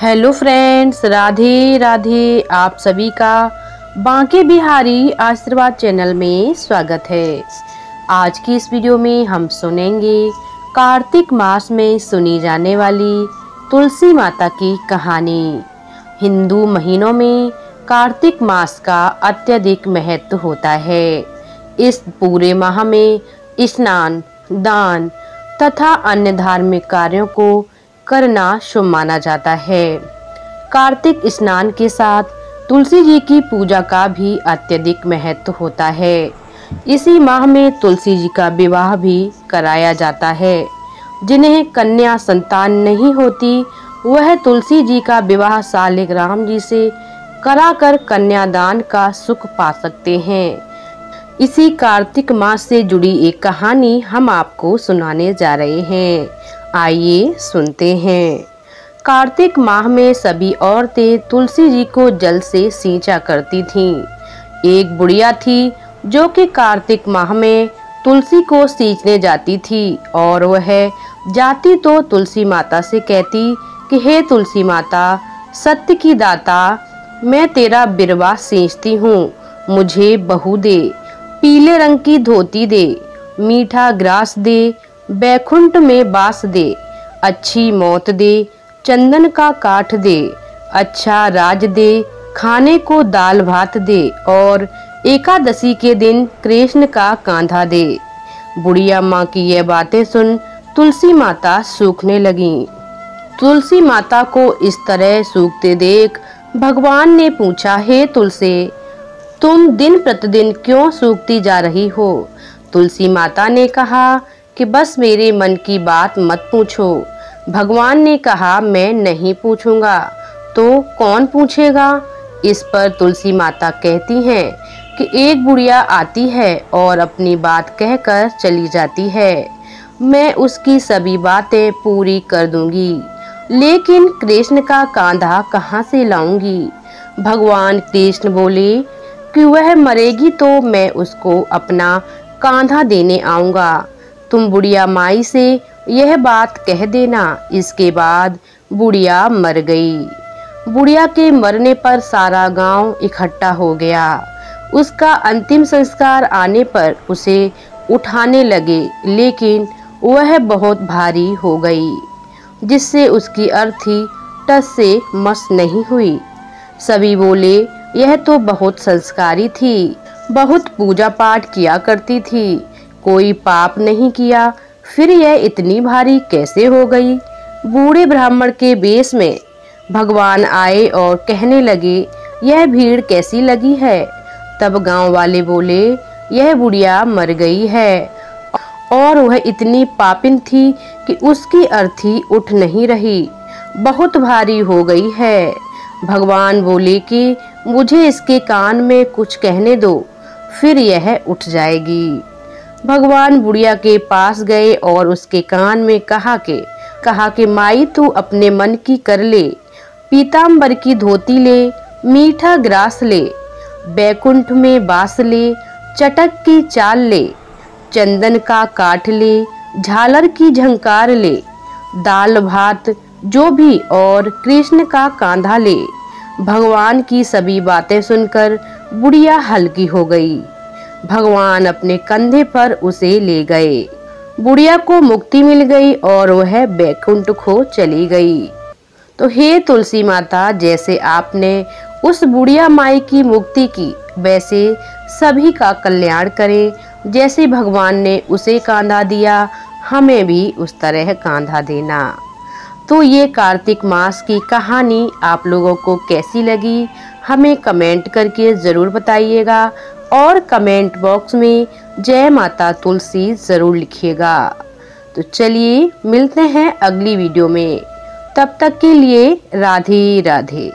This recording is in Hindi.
Hello friends, Radhe Radhe. आप सभी का बांके बिहारी आशीर्वाद चैनल में स्वागत है। आज की इस वीडियो में हम सुनेंगे कार्तिक मास में सुनी जाने वाली तुलसी माता की कहानी। हिंदू महीनों में कार्तिक मास का अत्यधिक महत्व होता है। इस पूरे माह में स्नान, दान तथा अन्य धार्मिक कार्यों को करना शुभ माना जाता है। कार्तिक स्नान के साथ तुलसी जी की पूजा का भी अत्यधिक महत्व होता है। इसी माह में तुलसी जी का विवाह भी कराया जाता है। जिन्हें कन्या संतान नहीं होती वह तुलसी जी का विवाह शालिग्राम जी से कराकर कन्यादान का सुख पा सकते हैं। इसी कार्तिक मास से जुड़ी एक कहानी हम आपको सुनाने जा रहे हैं। आइए सुनते हैं। कार्तिक माह में सभी औरतें तुलसी जी को जल से सींचा करती थीं। एक बुढ़िया थी जो कि कार्तिक माह में तुलसी को सींचने जाती थी और वह जाती तो तुलसी माता से कहती कि हे तुलसी माता, सत्य की दाता, मैं तेरा बिरवा सींचती हूँ, मुझे बहू दे, पीले रंग की धोती दे, मीठा ग्रास दे, बैकुंठ में बास दे, अच्छी मौत दे, चंदन का काठ दे, अच्छा राज दे, खाने को दाल भात दे और एकादशी के दिन कृष्ण का कांधा दे। बुढ़िया माँ की यह बातें सुन तुलसी माता सूखने लगीं। तुलसी माता को इस तरह सूखते देख भगवान ने पूछा, हे तुलसी, तुम दिन प्रतिदिन क्यों सूखती जा रही हो? तुलसी माता ने कहा कि बस मेरे मन की बात मत पूछो। भगवान ने कहा, मैं नहीं पूछूंगा तो कौन पूछेगा? इस पर तुलसी माता कहती हैं कि एक बुढ़िया आती है और अपनी बात कहकर चली जाती है। मैं उसकी सभी बातें पूरी कर दूंगी, लेकिन कृष्ण का कांधा कहाँ से लाऊंगी? भगवान कृष्ण बोले कि वह मरेगी तो मैं उसको अपना कांधा देने आऊंगा। तुम बुढ़िया माई से यह बात कह देना। इसके बाद बुढ़िया मर गई। बुढ़िया के मरने पर सारा गांव इकट्ठा हो गया। उसका अंतिम संस्कार आने पर उसे उठाने लगे, लेकिन वह बहुत भारी हो गई, जिससे उसकी अर्थी टस से मस नहीं हुई। सभी बोले, यह तो बहुत संस्कारी थी, बहुत पूजा पाठ किया करती थी, कोई पाप नहीं किया, फिर यह इतनी भारी कैसे हो गई? बूढ़े ब्राह्मण के वेश में भगवान आए और कहने लगे, यह भीड़ कैसी लगी है? तब गांव वाले बोले, यह बुढ़िया मर गई है और वह इतनी पापिन थी कि उसकी अर्थी उठ नहीं रही, बहुत भारी हो गई है। भगवान बोले कि मुझे इसके कान में कुछ कहने दो, फिर यह उठ जाएगी। भगवान बुढ़िया के पास गए और उसके कान में कहा कि माई, तू अपने मन की कर ले, पीताम्बर की धोती ले, मीठा ग्रास ले, बैकुंठ में बास ले, चटक की चाल ले, चंदन का काठ ले, झालर की झंकार ले, दाल भात जो भी और कृष्ण का कांधा ले। भगवान की सभी बातें सुनकर बुढ़िया हल्की हो गई। भगवान अपने कंधे पर उसे ले गए। बुढ़िया को मुक्ति मिल गई और वह बैकुंठ को चली गई। तो हे तुलसी माता, जैसे आपने उस बुढ़िया माई की मुक्ति की, वैसे सभी का कल्याण करें। जैसे भगवान ने उसे कांधा दिया, हमें भी उस तरह कांधा देना। तो ये कार्तिक मास की कहानी आप लोगों को कैसी लगी, हमें कमेंट करके ज़रूर बताइएगा और कमेंट बॉक्स में जय माता तुलसी ज़रूर लिखिएगा। तो चलिए मिलते हैं अगली वीडियो में। तब तक के लिए राधे राधे।